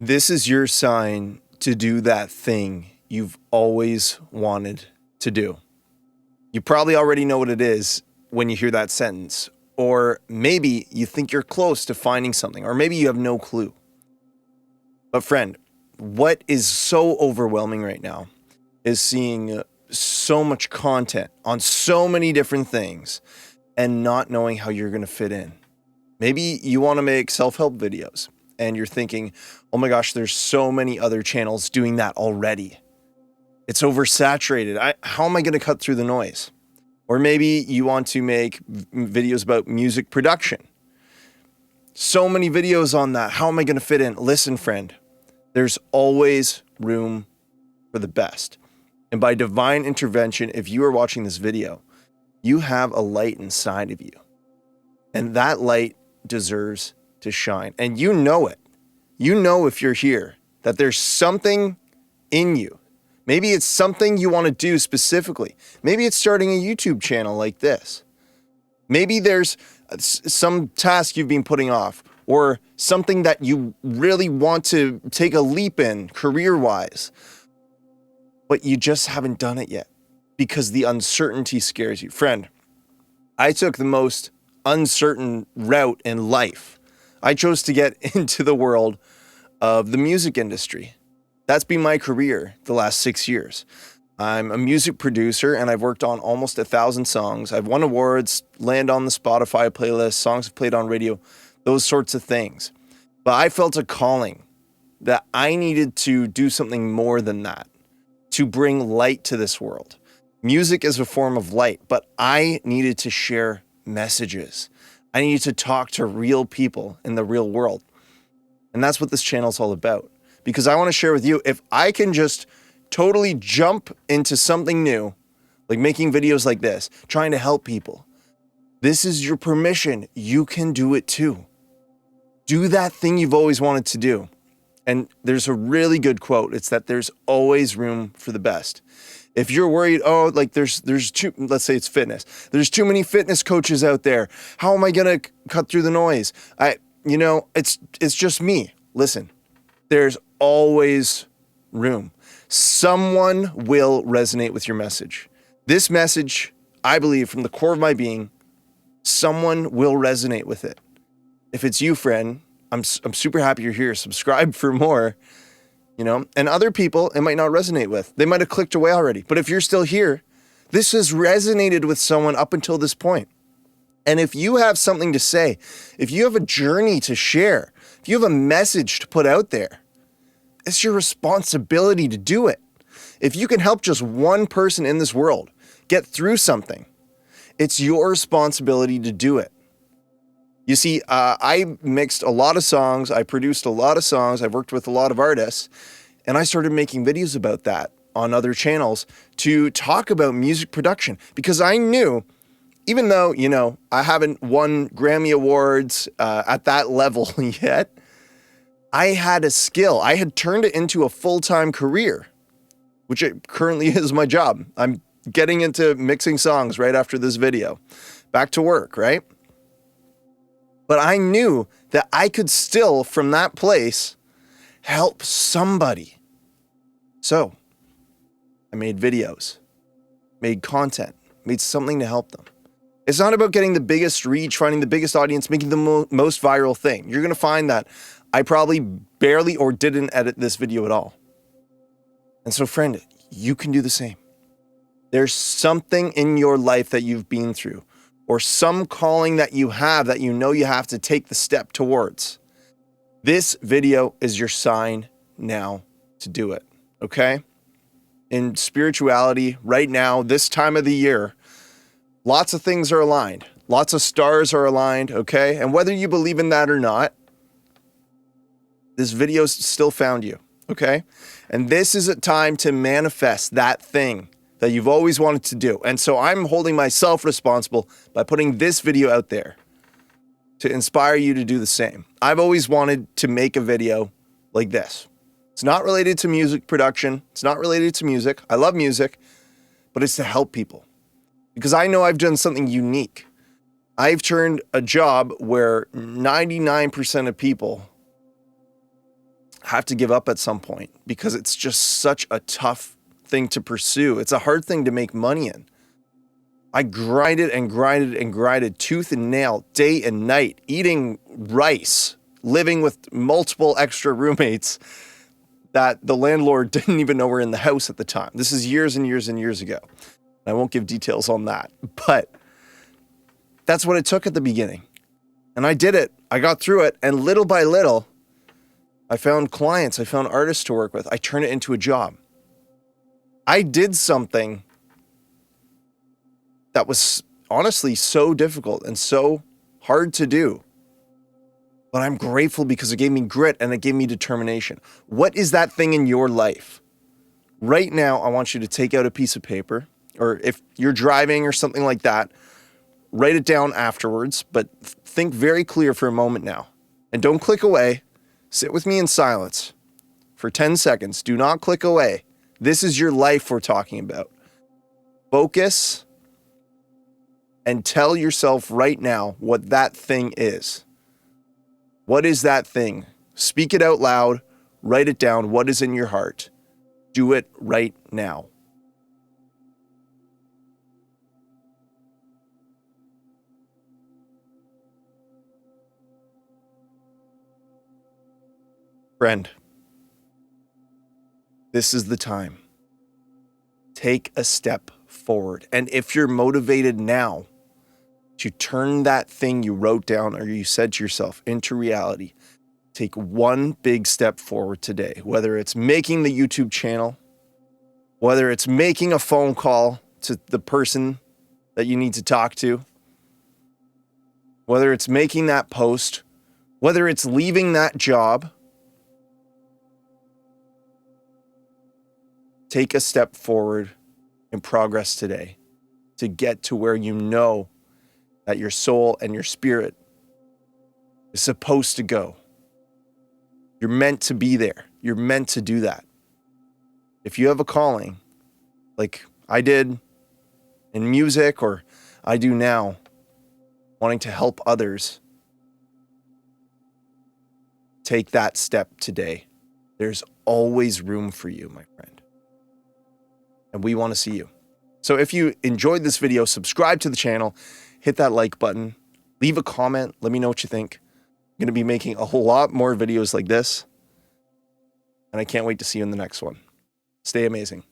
This is your sign to do that thing you've always wanted to do. You probably already know what it is when you hear that sentence, or maybe you think you're close to finding something, or maybe you have no clue. But friend, what is so overwhelming right now is seeing so much content on so many different things and not knowing how you're going to fit in. Maybe you want to make self-help videos and you're thinking, oh my gosh, there's so many other channels doing that already. It's oversaturated. How am I going to cut through the noise? Or maybe you want to make videos about music production. So many videos on that. How am I going to fit in? Listen, friend, there's always room for the best. And by divine intervention, if you are watching this video, you have a light inside of you. And that light deserves to shine. And you know it. You know if you're here that there's something in you. Maybe it's something you want to do specifically. Maybe it's starting a YouTube channel like this. Maybe there's some task you've been putting off or something that you really want to take a leap in career-wise, but you just haven't done it yet because the uncertainty scares you. Friend, I took the most uncertain route in life. I chose to get into the world of the music industry. That's been my career the last 6 years. I'm a music producer and I've worked on almost 1,000 songs. I've won awards, land on the Spotify playlist, songs have played on radio, those sorts of things. But I felt a calling that I needed to do something more than that, to bring light to this world. Music is a form of light, but I needed to share messages. I needed to talk to real people in the real world. And that's what this channel is all about. Because I want to share with you, if I can just totally jump into something new, like making videos like this, trying to help people, this is your permission. You can do it too. Do that thing you've always wanted to do. And there's a really good quote. It's that there's always room for the best. If you're worried, oh, like there's too, let's say it's fitness. There's too many fitness coaches out there. How am I going to cut through the noise? It's just me. Listen, there's always room. Someone will resonate with your message. This message, I believe from the core of my being, someone will resonate with it. If it's you, friend, I'm super happy you're here. Subscribe for more, and other people it might not resonate with. They might have clicked away already. But if you're still here, this has resonated with someone up until this point. And if you have something to say, if you have a journey to share, if you have a message to put out there, it's your responsibility to do it. If you can help just one person in this world get through something, it's your responsibility to do it. You see, I mixed a lot of songs. I produced a lot of songs. I've worked with a lot of artists, and I started making videos about that on other channels to talk about music production because I knew, even though, I haven't won Grammy Awards at that level yet, I had a skill. I had turned it into a full-time career, which it currently is my job. I'm getting into mixing songs right after this video. Back to work, right? But I knew that I could still, from that place, help somebody. So I made videos, made content, made something to help them. It's not about getting the biggest reach, finding the biggest audience, making the most viral thing. You're going to find that I probably barely or didn't edit this video at all. And so, friend, you can do the same. There's something in your life that you've been through, or some calling that you have that you know you have to take the step towards. This video is your sign now to do it, okay? In spirituality, right now, this time of the year, lots of things are aligned. Lots of stars are aligned, okay? And whether you believe in that or not, this video still found you, okay? And this is a time to manifest that thing that you've always wanted to do. And so I'm holding myself responsible by putting this video out there to inspire you to do the same. I've always wanted to make a video like this. It's not related to music production. It's not related to music. I love music, but it's to help people. Because I know I've done something unique. I've turned a job where 99% of people have to give up at some point because it's just such a tough thing to pursue. It's a hard thing to make money in. I grinded and grinded and grinded tooth and nail, day and night, eating rice, living with multiple extra roommates that the landlord didn't even know were in the house at the time. This is years and years and years ago. I won't give details on that, but that's what it took at the beginning. And I did it. I got through it. And little by little, I found clients. I found artists to work with. I turned it into a job. I did something that was honestly so difficult and so hard to do. But I'm grateful because it gave me grit and it gave me determination. What is that thing in your life? Right now, I want you to take out a piece of paper, or if you're driving or something like that, write it down afterwards, but think very clear for a moment now. And don't click away. Sit with me in silence for 10 seconds. Do not click away. This is your life we're talking about. Focus and tell yourself right now what that thing is. What is that thing? Speak it out loud. Write it down. What is in your heart? Do it right now. Friend, this is the time. Take a step forward. And if you're motivated now to turn that thing you wrote down or you said to yourself into reality, take one big step forward today, whether it's making the YouTube channel, whether it's making a phone call to the person that you need to talk to, whether it's making that post, whether it's leaving that job. Take a step forward in progress today to get to where you know that your soul and your spirit is supposed to go. You're meant to be there. You're meant to do that. If you have a calling, like I did in music or I do now, wanting to help others, take that step today. There's always room for you, my friend. And we want to see you. So if you enjoyed this video, subscribe to the channel, hit that like button, leave a comment, let me know what you think. I'm going to be making a whole lot more videos like this, and I can't wait to see you in the next one. Stay amazing.